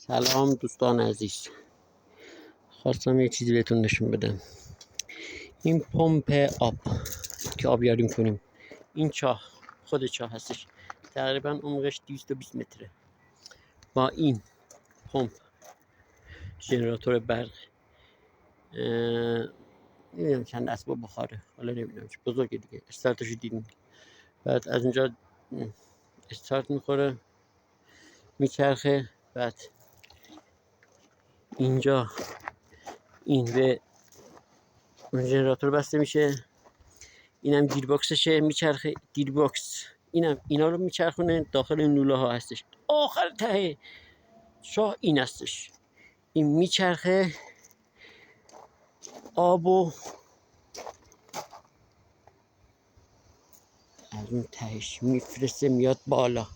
سلام دوستان عزیز، خواستم یه چیزی بهتون نشون بدم. این پمپ آب که آبیاری میکنیم، این چاه، خود چاه هستش، تقریبا عمقش 220 متره. با این پمپ ژنراتور برق، نمیدونم چند اسباب بخاره، حالا نمیدونم چه بزرگه دیگه، استارتشو دیدیم. بعد از اینجا استارت میخوره، میچرخه، بعد اینجا این به ژنراتور بسته میشه، اینم گیر باکسشه، میچرخه گیر باکس، اینم اینا رو میچرخونه داخل این لوله ها هستش. آخر ته شاه این هستش، این میچرخه آبو از اون تهش میفرسته میاد بالا.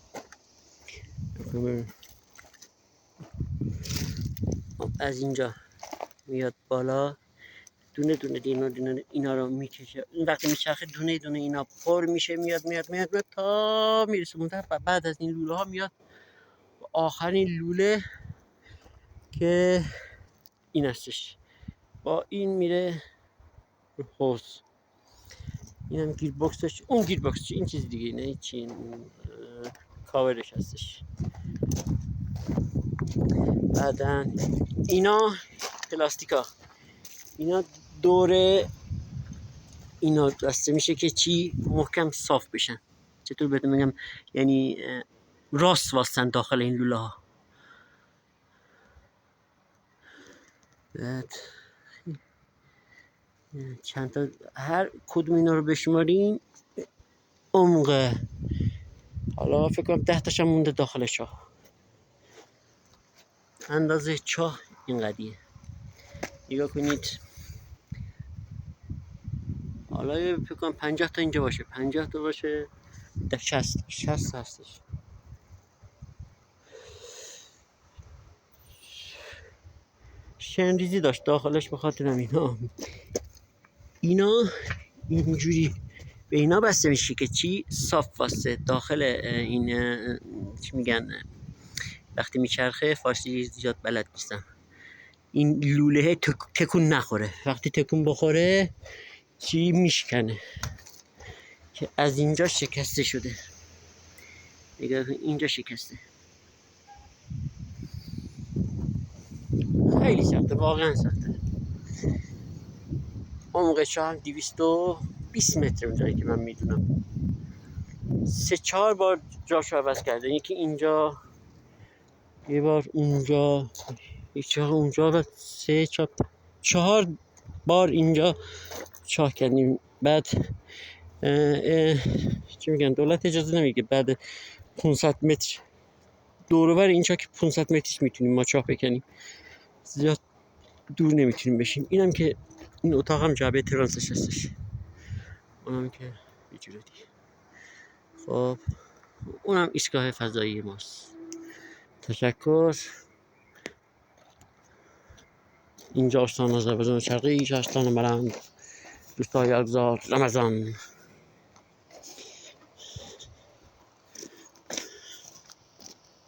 از اینجا میاد بالا، دونه دونه اینا رو میکشه. این وقتی میچرخه دونه دونه اینا پر میشه، میاد تا میرسه اونجا. بعد از این لوله ها میاد آخرین لوله که این هستش، با این میره رو حوض. اینم گیر باکسش، اون گیر باکسش، این چیز دیگه نه، چی کاورش هستش. بعدا اینا پلاستیکا، اینا دوره اینا بسته میشه که چی محکم صاف بشن. چطور بهتون میگم، یعنی راست واستن داخل این لوله ها. بعد چند تا هر کدوم اینا رو بشمارین عمقه، حالا فکر کنم 10 تاشم مونده داخل چاه. اندازه چاه اینقدیه، نگاه کنید. حالا فکر کنم 50 تا اینجا باشه، 50 تا باشه، 60 هستش. شنریزی داشت داخلش، به خاطر اینا اینجوری به اینا بسته میشه که چی صاف واسه داخل این چی میگن، وقتی میچرخه فارسی زیاد بلد نیستم، این لوله تکون نخوره. وقتی تکون بخوره چی میشکنه که از اینجا شکسته شده. نگاه کن اینجا شکسته، خیلی سخته، واقعا سخته. عمقش هم 220 متر اونجایی که من میدونم. 3-4 بار جاشو عوض کرده، یکی اینجا، یه بار اونجا، یکی اونجا، و 4 بار اینجا چاه کردیم. بعد چی میگن، دولت اجازه نمیگه بعد 500 متر دوروبر این چاه که 500 مترش میتونیم ما چاه بکنیم، زیاد دور نمیتونیم بشیم. اینم که این اتاق هم جعبه ترانسش هستش، اونم که یه جوره دیگه. خب اونم ایستگاه فضایی ماست. تشکر. اینجا آستان آذربایجان شرقی، اینجا آستان مرند، روستای اگزار رمضان.